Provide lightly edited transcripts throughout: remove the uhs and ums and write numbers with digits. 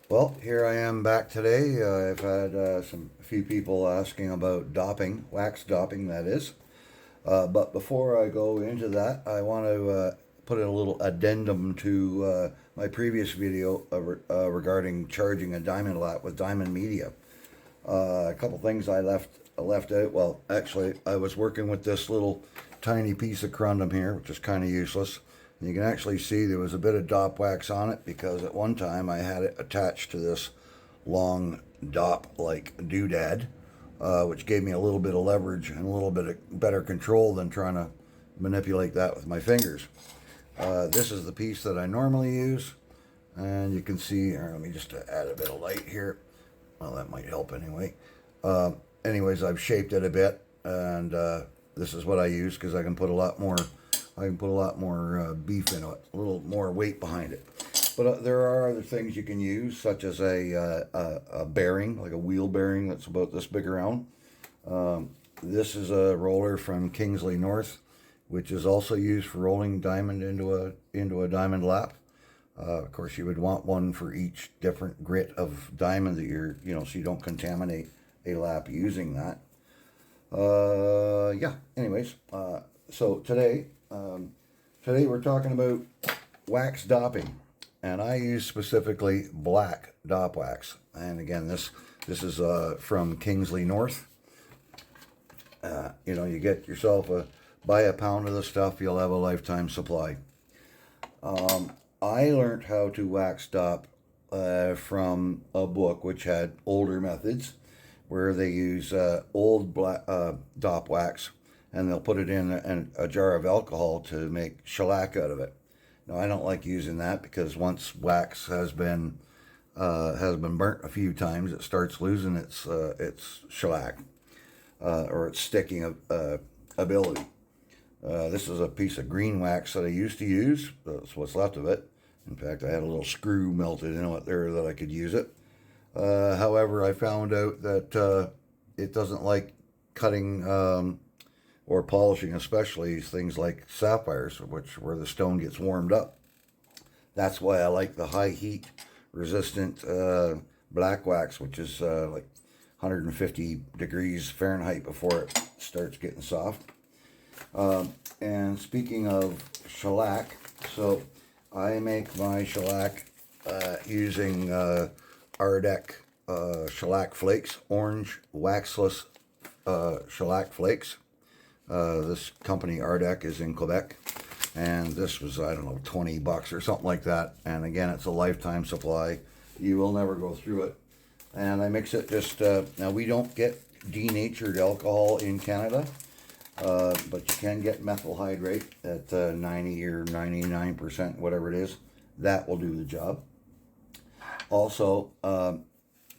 Well, here I am back today. I've had a few people asking about dopping, wax dopping, that is. But before I go into that, I want to put in a little addendum to my previous video regarding charging a diamond lap with diamond media. A couple things I left out. Well, actually, I was working with this little tiny piece of corundum here, which is kind of useless. And you can actually see there was a bit of dop wax on it because at one time I had it attached to this long dop-like doodad, which gave me a little bit of leverage and a little bit of better control than trying to manipulate that with my fingers. This is the piece that I normally use, and you can see here, let me just add a bit of light here. Well, that might help anyway. Anyways, I've shaped it a bit, and this is what I use because I can put a lot more. Beef in it, a little more weight behind it. But there are other things you can use, such as a bearing, like a wheel bearing that's about this big around. This is a roller from Kingsley North, which is also used for rolling diamond into a diamond lap. Of course, you would want one for each different grit of diamond that so you don't contaminate a lap using that. Yeah. Anyways, so today we're talking about wax dopping, and I use specifically black dop wax. And again, this is from Kingsley North. You get yourself buy a pound of the stuff, you'll have a lifetime supply. I learned how to wax dop from a book which had older methods where they use old black dop wax, and they'll put it in a jar of alcohol to make shellac out of it. Now, I don't like using that because once wax has been burnt a few times, it starts losing its shellac or its sticking ability. This is a piece of green wax that I used to use. That's what's left of it. In fact, I had a little screw melted in it there that I could use it. However, I found out that it doesn't like cutting or polishing, especially things like sapphires, where the stone gets warmed up. That's why I like the high heat resistant black wax, which is like 150 degrees Fahrenheit before it starts getting soft. And speaking of shellac, so I make my shellac using Ardec shellac flakes, orange waxless shellac flakes. This company Ardec is in Quebec, and this was, I don't know, $20 or something like that. And again, it's a lifetime supply. You will never go through it. And I mix it just, now we don't get denatured alcohol in Canada, but you can get methyl hydrate at 90 or 99%, whatever it is. That will do the job. Also,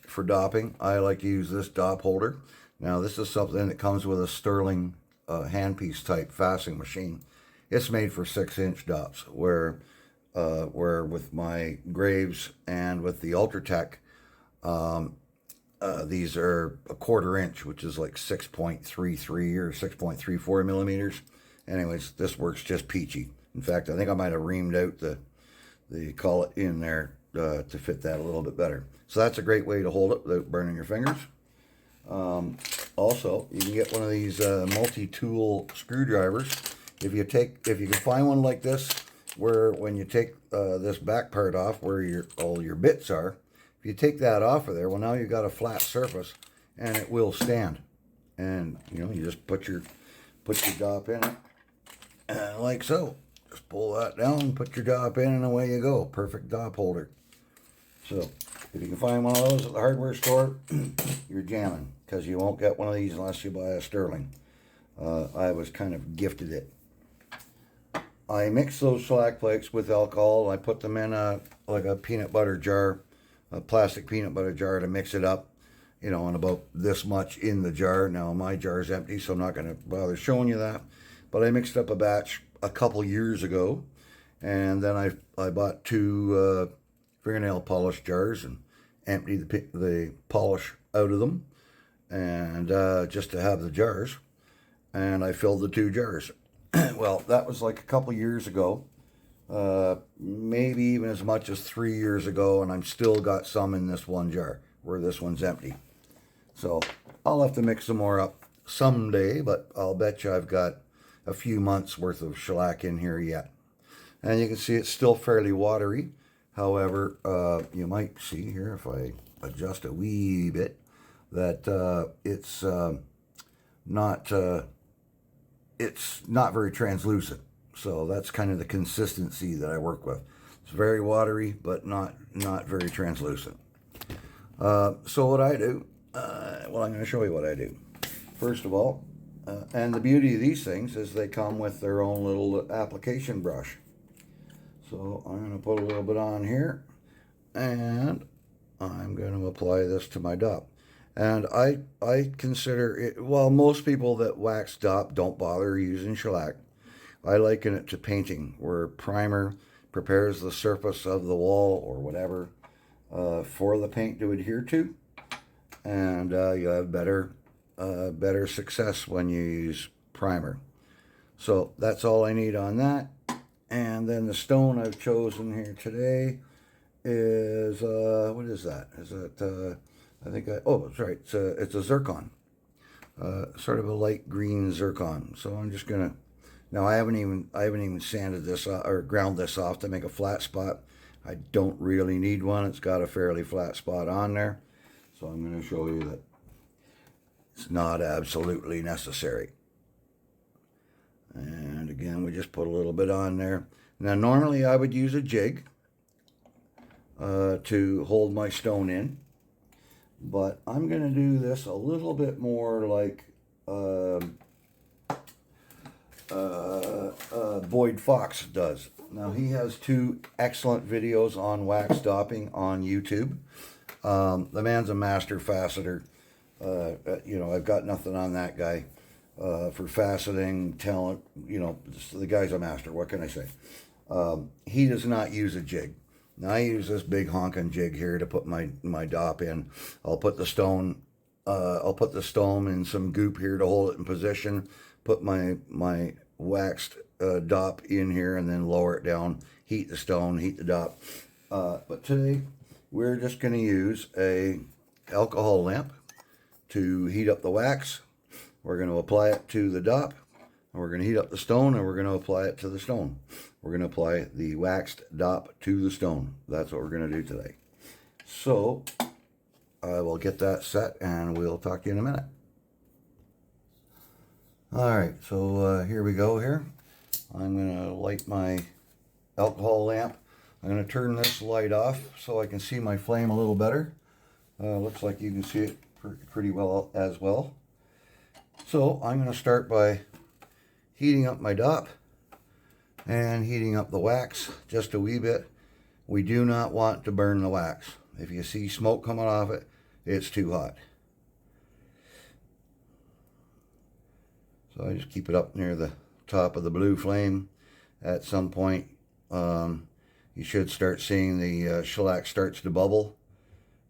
for dopping, I like to use this dop holder. Now, this is something that comes with a Sterling handpiece type fastening machine. It's made for 6-inch dops, where with my Graves and with the Ultratech, these are a 1/4 inch, which is like 6.33 or 6.34 millimeters. Anyways, this works just peachy. In fact, I think I might have reamed out the collet in there to fit that a little bit better. So that's a great way to hold it without burning your fingers. Also, you can get one of these multi-tool screwdrivers. If you can find one like this, where when you take this back part off, where all your bits are, if you take that off of there, well, now you've got a flat surface, and it will stand. And you just put your dop in it, and like so. Just pull that down, put your dop in, and away you go. Perfect dop holder. So, if you can find one of those at the hardware store, you're jamming, because you won't get one of these unless you buy a Sterling. I was kind of gifted it. I mix those shellac flakes with alcohol. I put them in like a peanut butter jar, a plastic peanut butter jar to mix it up, and about this much in the jar. Now, my jar is empty, so I'm not going to bother showing you that. But I mixed up a batch a couple years ago, and then I bought 2 fingernail polish jars and emptied the polish out of them, and just to have the jars, and I filled the 2 jars. Well, that was like a couple years ago, maybe even as much as 3 years ago, and I'm still got some in this one jar where this one's empty. So I'll have to mix some more up someday, but I'll bet you I've got a few months worth of shellac in here yet. And you can see it's still fairly watery. However, you might see here if I adjust a wee bit that it's not very translucent. So that's kind of the consistency that I work with. It's very watery, but not very translucent. So what I do, well, I'm going to show you what I do. First of all, and the beauty of these things is they come with their own little application brush. So I'm going to put a little bit on here, and I'm going to apply this to my dop. And I consider it, well, most people that wax dop don't bother using shellac. I liken it to painting, where primer prepares the surface of the wall or whatever for the paint to adhere to, and you have better success when you use primer. So that's all I need on that. And then the stone I've chosen here today is what is that? Is it? I think oh, that's right. It's a zircon, sort of a light green zircon. So I'm just gonna. Now I haven't even sanded this or ground this off to make a flat spot. I don't really need one. It's got a fairly flat spot on there. So I'm going to show you that it's not absolutely necessary. And again, we just put a little bit on there. Now normally I would use a jig to hold my stone in. But I'm going to do this a little bit more like Boyd Fox does. Now he has 2 excellent videos on wax dopping on YouTube. The man's a master faceter. You know, I've got nothing on that guy for faceting, talent. You know, the guy's a master. What can I say? He does not use a jig. Now I use this big honking jig here to put my dop in. I'll put the stone. I'll put the stone in some goop here to hold it in position. Put my waxed dop in here and then lower it down. Heat the stone. Heat the dop. But today we're just going to use a alcohol lamp to heat up the wax. We're going to apply it to the dop. And we're going to heat up the stone, and we're going to apply it to the stone. We're going to apply the waxed dop to the stone. That's what we're going to do today. So I will get that set, and we'll talk to you in a minute. All right, so here we go here. I'm going to light my alcohol lamp. I'm going to turn this light off so I can see my flame a little better. Looks like you can see it pretty well as well. So I'm going to start by heating up my dop and heating up the wax just a wee bit. We do not want to burn the wax. If you see smoke coming off it, it's too hot. So I just keep it up near the top of the blue flame. At some point, you should start seeing the shellac starts to bubble,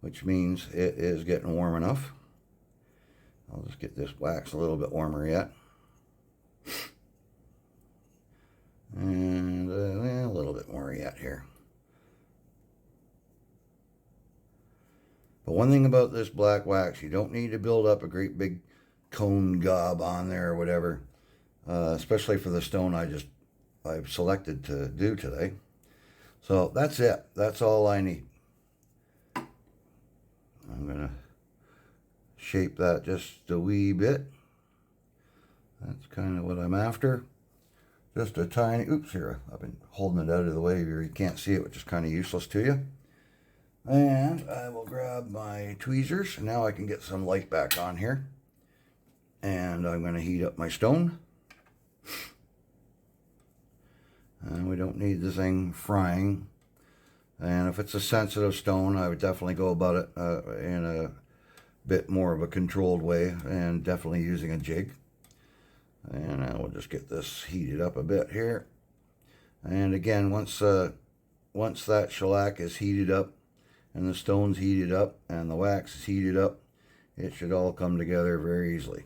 which means it is getting warm enough. I'll just get this wax a little bit warmer yet. And a little bit more yet here. But one thing about this black wax, you don't need to build up a great big cone gob on there or whatever, especially for the stone I've selected to do today. So that's it. That's all I need. I'm gonna shape that just a wee bit. That's kind of what I'm after. Just a tiny, oops, here, I've been holding it out of the way here. You can't see it, which is kind of useless to you. And I will grab my tweezers. Now I can get some light back on here. And I'm going to heat up my stone. And we don't need the thing frying. And if it's a sensitive stone, I would definitely go about it in a bit more of a controlled way, and definitely using a jig. And I will just get this heated up a bit here. And again, once that shellac is heated up, and the stone's heated up, and the wax is heated up, it should all come together very easily.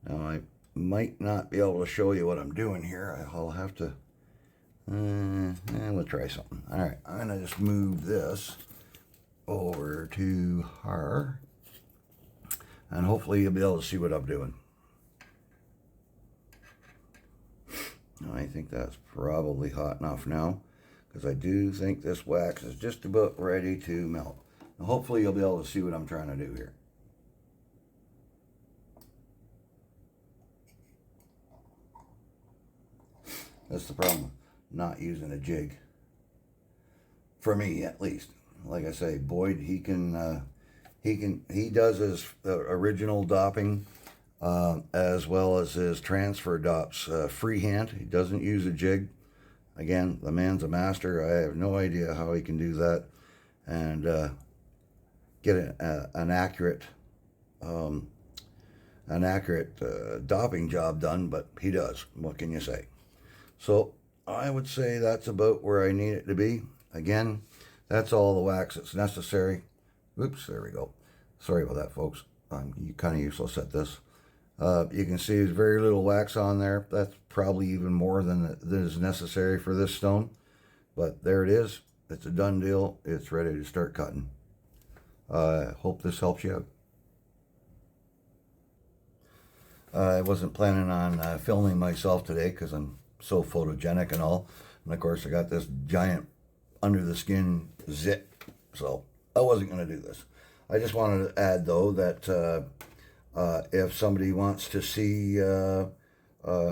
Now I might not be able to show you what I'm doing here. I'll have to And we'll try something. All right, I'm gonna just move this over to her, and hopefully you'll be able to see what I'm doing. I think that's probably hot enough now, because I do think this wax is just about ready to melt. Now hopefully you'll be able to see what I'm trying to do here. That's the problem, not using a jig. For me, at least. Like I say, Boyd, he does his original dopping as well as his transfer dops freehand. He doesn't use a jig. Again, the man's a master. I have no idea how he can do that and get an accurate dopping job done, but he does. What can you say? So I would say that's about where I need it to be. Again, that's all the wax that's necessary. Oops, there we go. Sorry about that, folks. I'm kind of useless at this. You can see there's very little wax on there. That's probably even more than is necessary for this stone. But there it is. It's a done deal. It's ready to start cutting. Hope this helps you out. I wasn't planning on filming myself today because I'm so photogenic and all. And of course I got this giant under the skin zit. So I wasn't going to do this. I just wanted to add though that if somebody wants to see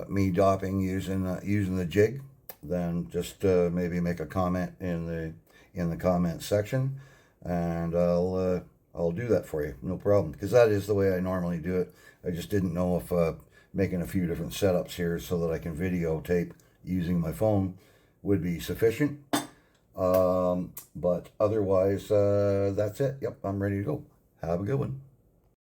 me dopping using the jig, then just maybe make a comment in the comment section, and I'll do that for you, no problem, because that is the way I normally do it. I just didn't know if making a few different setups here so that I can videotape using my phone would be sufficient. But otherwise, that's it. Yep, I'm ready to go. Have a good one.